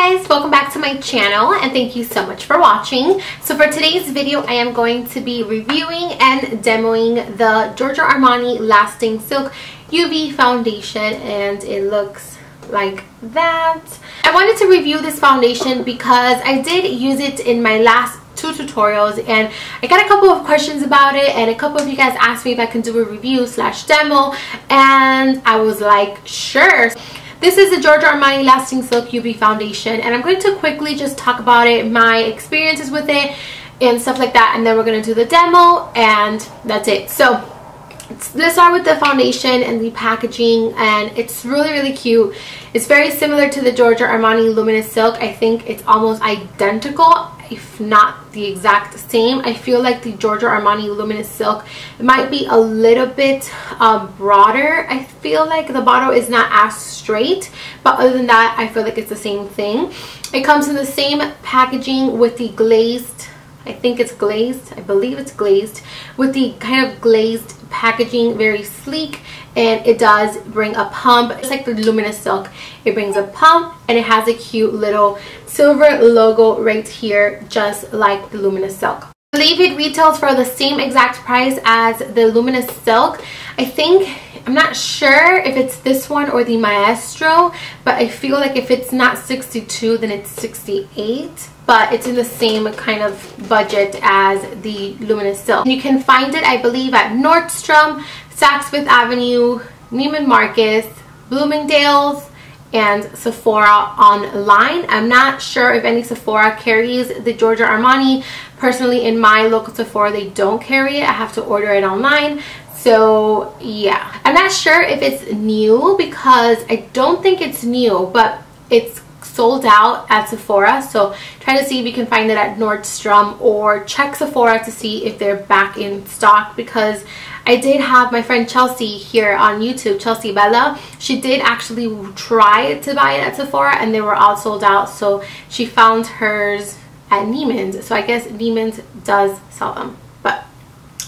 guys, welcome back to my channel and thank you so much for watching. So for today's video I am going to be reviewing and demoing the Giorgio Armani Lasting Silk UV foundation, and it looks like that. I wanted to review this foundation because I did use it in my last two tutorials and I got a couple of questions about it, and a couple of you guys asked me if I can do a review / demo, and I was like, sure. This is the Giorgio Armani Lasting Silk UV foundation, and I'm going to quickly just talk about it, my experiences with it and stuff like that, and then we're going to do the demo and that's it. So let's start with the foundation and the packaging, and it's really cute. It's very similar to the Giorgio Armani Luminous Silk. I think it's almost identical, if not the exact same. I feel like the Giorgio Armani Luminous Silk might be a little bit broader. I feel like the bottle is not as straight, but other than that I feel like it's the same thing. It comes in the same packaging with the glazed, I think it's glazed, I believe it's glazed, with the kind of glazed packaging, very sleek, and it does bring a pump just like the Luminous Silk. It brings a pump and it has a cute little silver logo right here, just like the Luminous Silk. I believe it retails for the same exact price as the Luminous Silk. I think, I'm not sure if it's this one or the Maestro, but I feel like if it's not $62 then it's $68, but it's in the same kind of budget as the Luminous Silk. You can find it, I believe, at Nordstrom, Saks Fifth Avenue, Neiman Marcus, Bloomingdale's, and Sephora online. I'm not sure if any Sephora carries the Giorgio Armani. Personally, in my local Sephora they don't carry it. I have to order it online. So yeah, I'm not sure if it's new because I don't think it's new, but it's sold out at Sephora. So try to see if you can find it at Nordstrom, or check Sephora to see if they're back in stock, because I did have my friend Chelsea here on YouTube, Chelsea Bella. She did actually try to buy it at Sephora and they were all sold out, so she found hers at Neiman's. So I guess Neiman's does sell them. But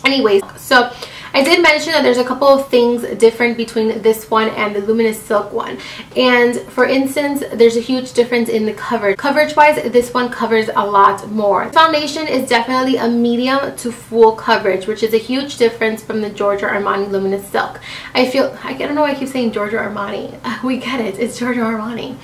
anyways, so I did mention that there's a couple of things different between this one and the Luminous Silk one. And for instance, there's a huge difference in the coverage. Coverage wise, this one covers a lot more. This foundation is definitely a medium to full coverage, which is a huge difference from the Giorgio Armani Luminous Silk. I don't know why I keep saying Giorgio Armani. We get it, it's Giorgio Armani.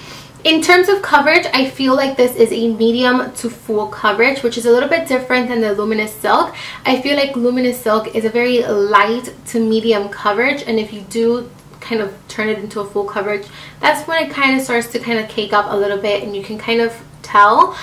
In terms of coverage, I feel like this is a medium to full coverage, which is a little bit different than the Luminous Silk. I feel like Luminous Silk is a very light to medium coverage, and if you do kind of turn it into a full coverage, that's when it kind of starts to kind of cake up a little bit, and you can kind of tell.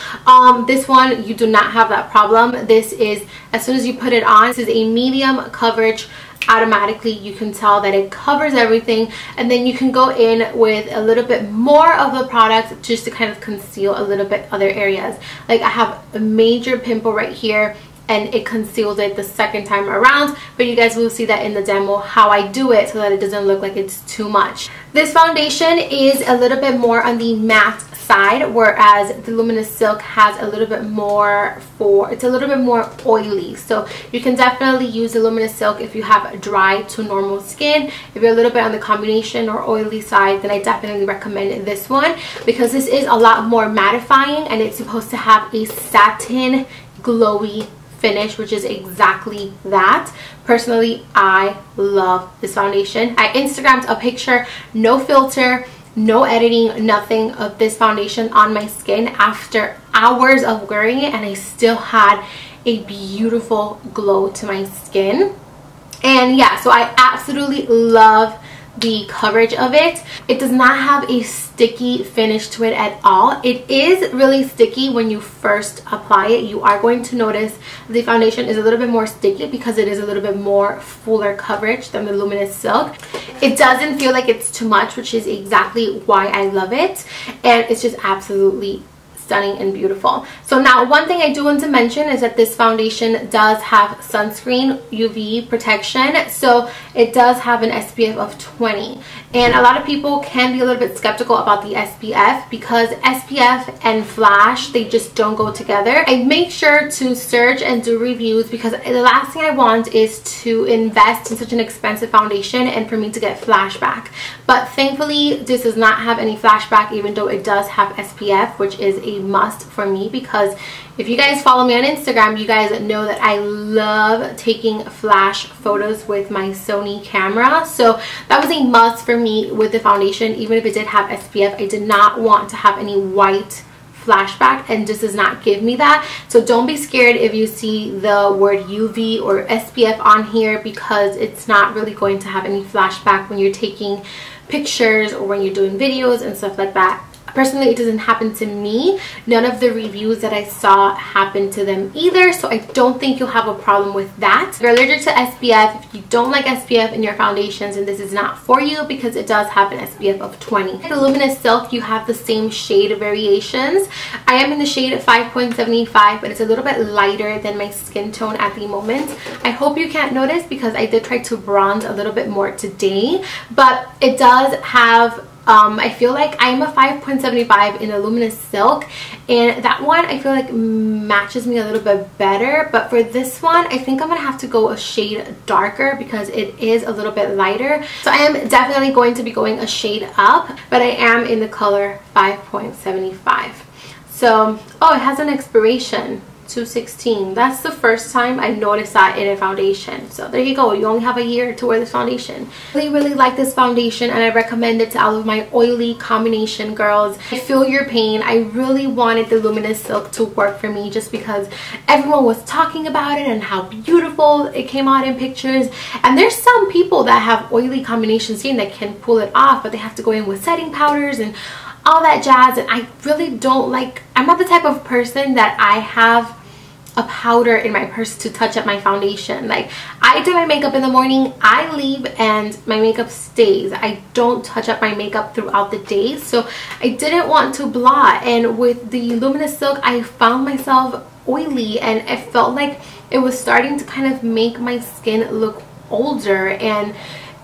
This one, you do not have that problem. This is, as soon as you put it on, this is a medium coverage. Automatically you can tell that it covers everything, and then you can go in with a little bit more of the product just to kind of conceal a little bit other areas. Like I have a major pimple right here and it conceals it the second time around, but you guys will see that in the demo how I do it so that it doesn't look like it's too much. This foundation is a little bit more on the matte side, whereas the Luminous Silk has a little bit more it's a little bit more oily. So you can definitely use the Luminous Silk if you have dry to normal skin. If you're a little bit on the combination or oily side, then I definitely recommend this one, because this is a lot more mattifying and it's supposed to have a satin glowy finish, which is exactly that. Personally, I love this foundation. I Instagrammed a picture, no filter, no editing, nothing, of this foundation on my skin after hours of wearing it, and I still had a beautiful glow to my skin. And yeah, so I absolutely love the coverage of it. It does not have a sticky finish to it at all. It is really sticky when you first apply it. You are going to notice the foundation is a little bit more sticky because it is a little bit more fuller coverage than the Luminous Silk. It doesn't feel like it's too much, which is exactly why I love it, and it's just absolutely stunning and beautiful. So now one thing I do want to mention is that this foundation does have sunscreen UV protection, so it does have an SPF of 20, and a lot of people can be a little bit skeptical about the SPF because SPF and flash, they just don't go together. I make sure to search and do reviews because the last thing I want is to invest in such an expensive foundation and for me to get flashback. But thankfully this does not have any flashback, even though it does have SPF, which is a must for me because if you guys follow me on Instagram, you guys know that I love taking flash photos with my Sony camera. So that was a must for me with the foundation. Even if it did have SPF, I did not want to have any white flashback, and this does not give me that. So don't be scared if you see the word UV or SPF on here because it's not really going to have any flashback when you're taking pictures or when you're doing videos and stuff like that. Personally, it doesn't happen to me. None of the reviews that I saw happened to them either, so I don't think you'll have a problem with that. If you're allergic to SPF, if you don't like SPF in your foundations, and this is not for you because it does have an SPF of 20. The Luminous Silk, you have the same shade variations. I am in the shade 5.75, but it's a little bit lighter than my skin tone at the moment. I hope you can't notice because I did try to bronze a little bit more today, but it does have I feel like I'm a 5.75 in a Luminous Silk, and that one I feel like matches me a little bit better. But for this one, I think I'm gonna have to go a shade darker because it is a little bit lighter. So I am definitely going to be going a shade up, but I am in the color 5.75. So, oh, it has an expiration. 2/16. That's the first time I noticed that in a foundation. So there you go, you only have a year to wear this foundation. I really like this foundation and I recommend it to all of my oily combination girls. I feel your pain. I really wanted the Luminous Silk to work for me just because everyone was talking about it and how beautiful it came out in pictures. And there's some people that have oily combination skin that can pull it off, but they have to go in with setting powders and all that jazz, and I really don't like, I'm not the type of person that I have a powder in my purse to touch up my foundation. Like, I do my makeup in the morning, I leave, and my makeup stays. I don't touch up my makeup throughout the day, so I didn't want to blot. And with the Luminous Silk, I found myself oily and it felt like it was starting to kind of make my skin look older, and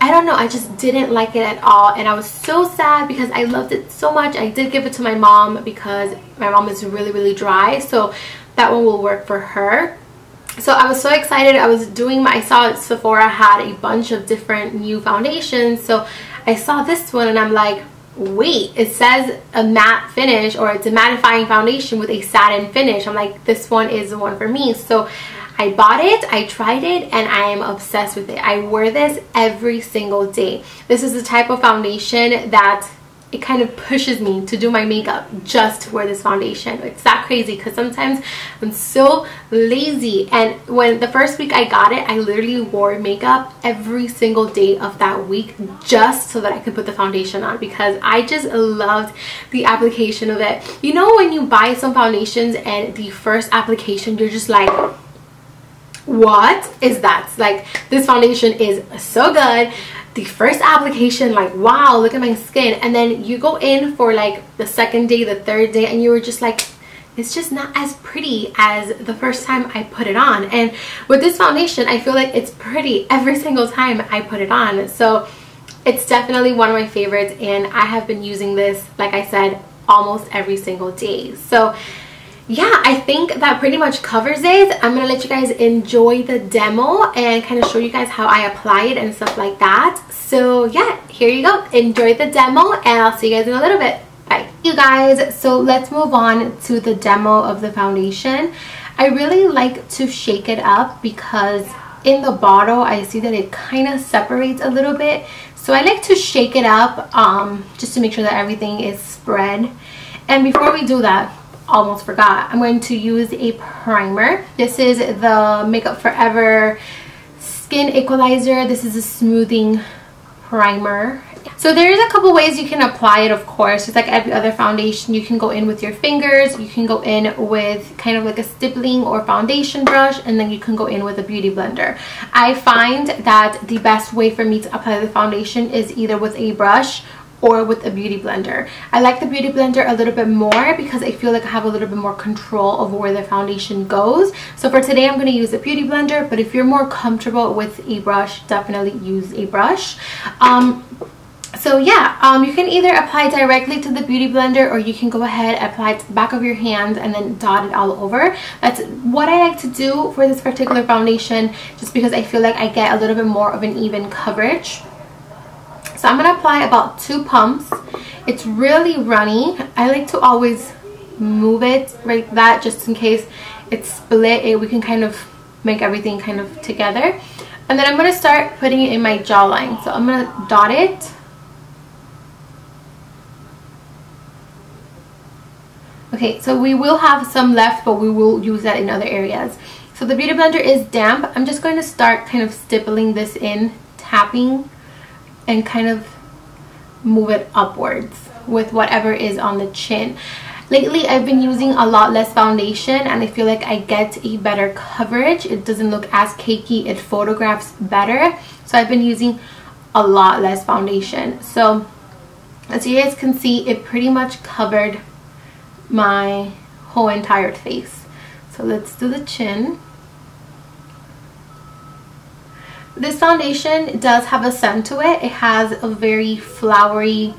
I don't know, I just didn't like it at all, and I was so sad because I loved it so much. I did give it to my mom because my mom is really dry, so that one will work for her. So I was so excited. I was doing I saw Sephora had a bunch of different new foundations, so I saw this one and I'm like, wait, it says a matte finish, or it's a mattifying foundation with a satin finish. I'm like, this one is the one for me. So I bought it, I tried it, and I am obsessed with it. I wear this every single day. This is the type of foundation that it kind of pushes me to do my makeup just to wear this foundation. It's that crazy because sometimes I'm so lazy, and when the first week I got it, I literally wore makeup every single day of that week just so that I could put the foundation on because I just loved the application of it. You know, when you buy some foundations and the first application you're just like, what is that? Like, this foundation is so good. The first application, like, wow, look at my skin. And then you go in for like the second day, the third day, and you were just like, it's just not as pretty as the first time I put it on. And with this foundation, I feel like it's pretty every single time I put it on. So it's definitely one of my favorites, and I have been using this, like I said, almost every single day. So yeah, I think that pretty much covers it. I'm gonna let you guys enjoy the demo and kind of show you guys how I apply it and stuff like that. So yeah, here you go. Enjoy the demo, and I'll see you guys in a little bit. Bye. You guys, so let's move on to the demo of the foundation. I really like to shake it up because in the bottle I see that it kind of separates a little bit. So I like to shake it up just to make sure that everything is spread. And before we do that, almost forgot, I'm going to use a primer. This is the Makeup Forever Skin Equalizer. This is a smoothing primer. So there's a couple ways you can apply it, of course. Just like every other foundation, you can go in with your fingers, you can go in with kind of like a stippling or foundation brush, and then you can go in with a beauty blender. I find that the best way for me to apply the foundation is either with a brush or with a beauty blender. I like the beauty blender a little bit more because I feel like I have a little bit more control over where the foundation goes. So for today I'm going to use a beauty blender, but if you're more comfortable with a brush, definitely use a brush. So yeah, you can either apply directly to the beauty blender, or you can go ahead, apply it to the back of your hand and then dot it all over. That's what I like to do for this particular foundation, just because I feel like I get a little bit more of an even coverage. So I'm going to apply about 2 pumps. It's really runny. I like to always move it like that, just in case it's split. We can kind of make everything kind of together. And then I'm going to start putting it in my jawline. So I'm going to dot it. Okay, so we will have some left, but we will use that in other areas. So the beauty blender is damp. I'm just going to start kind of stippling this in, tapping, and kind of move it upwards with whatever is on the chin. Lately I've been using a lot less foundation and I feel like I get a better coverage. It doesn't look as cakey, it photographs better. So I've been using a lot less foundation. So as you guys can see, it pretty much covered my whole entire face. So let's do the chin. This foundation does have a scent to it. It has a very flowery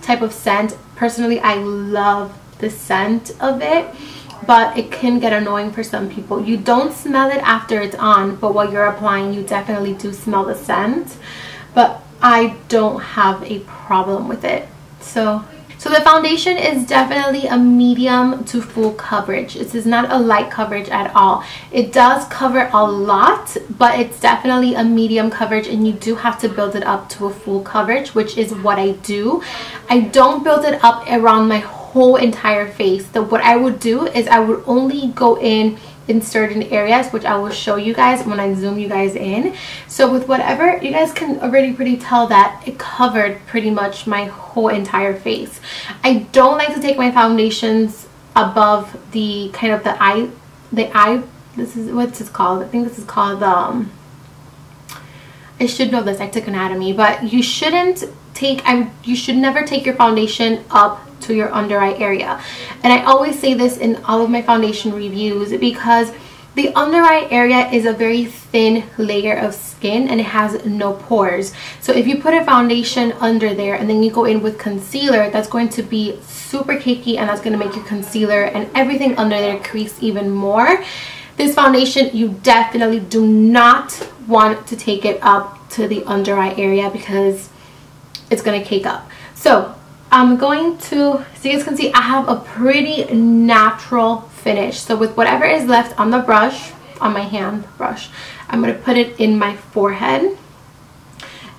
type of scent. Personally, I love the scent of it, but it can get annoying for some people. You don't smell it after it's on, but while you're applying, you definitely do smell the scent. But I don't have a problem with it. So the foundation is definitely a medium to full coverage. This is not a light coverage at all. It does cover a lot, but it's definitely a medium coverage, and you do have to build it up to a full coverage, which is what I do. I don't build it up around my whole entire face. So what I would do is I would only go in certain areas, which I will show you guys when I zoom you guys in. So with whatever, you guys can already pretty tell that it covered pretty much my whole entire face. I don't like to take my foundations above the kind of the eye, this is, what's this called? I think this is called I should know this, I took anatomy, but you shouldn't take, you should never take your foundation up to your under eye area. And I always say this in all of my foundation reviews, because the under eye area is a very thin layer of skin and it has no pores. So if you put a foundation under there and then you go in with concealer, that's going to be super cakey, and that's going to make your concealer and everything under there crease even more. This foundation, you definitely do not want to take it up to the under eye area because it's going to cake up. So I'm going to, so you guys can see, I have a pretty natural finish. So with whatever is left on the brush, on my hand brush, I'm going to put it in my forehead.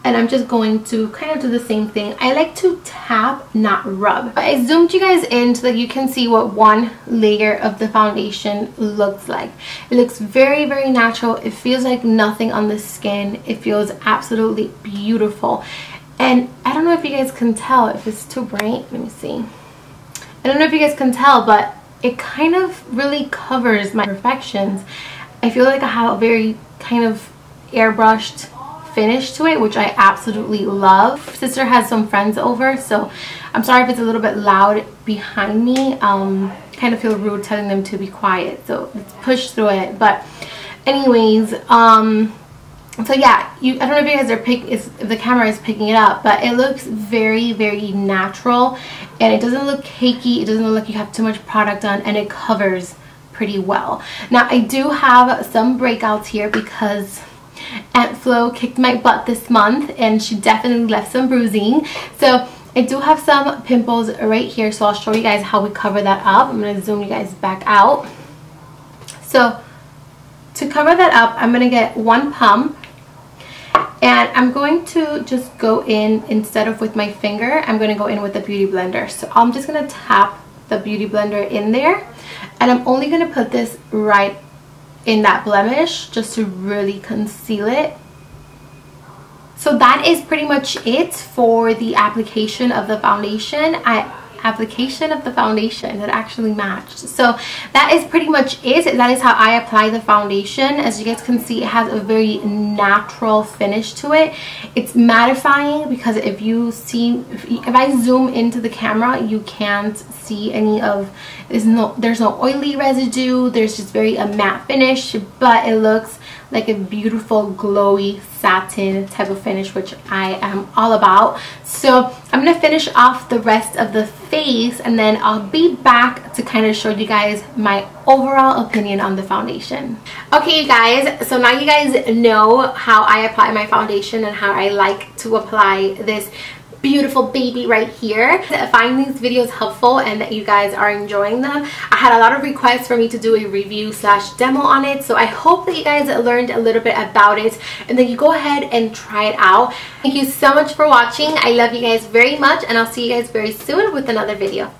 And I'm just going to kind of do the same thing. I like to tap, not rub. I zoomed you guys in so that you can see what one layer of the foundation looks like. It looks very, very natural. It feels like nothing on the skin. It feels absolutely beautiful. And I don't know if you guys can tell, if it's too bright, let me see. I don't know if you guys can tell, but it kind of really covers my imperfections. I feel like I have a very kind of airbrushed finish to it, which I absolutely love. Sister has some friends over, so I'm sorry if it's a little bit loud behind me. Kind of feel rude telling them to be quiet, so let's push through it. But anyways, so yeah, I don't know if you guys are if the camera is picking it up, but it looks very, very natural, and it doesn't look cakey. It doesn't look like you have too much product on, and it covers pretty well. Now I do have some breakouts here because Aunt Flo kicked my butt this month, and she definitely left some bruising. So I do have some pimples right here, so I'll show you guys how we cover that up. I'm going to zoom you guys back out. So to cover that up, I'm going to get one pump. And I'm going to just go in, instead of with my finger, I'm going to go in with the beauty blender. So I'm just going to tap the beauty blender in there. And I'm only going to put this right in that blemish just to really conceal it. So that is pretty much it for the application of the foundation. I application of the foundation that actually matched. So that is pretty much it. That is how I apply the foundation. As you guys can see, it has a very natural finish to it. It's mattifying because if I zoom into the camera, you can't see any of, there's no oily residue. There's just very a matte finish, but it looks like a beautiful glowy satin type of finish, which I am all about. So I'm gonna finish off the rest of the face, and then I'll be back to kind of show you guys my overall opinion on the foundation. Okay, you guys, so now you guys know how I apply my foundation and how I like to apply this beautiful baby right here. I find these videos helpful and that you guys are enjoying them. I had a lot of requests for me to do a review / demo on it, so I hope that you guys learned a little bit about it and then you go ahead and try it out. Thank you so much for watching. I love you guys very much, and I'll see you guys very soon with another video.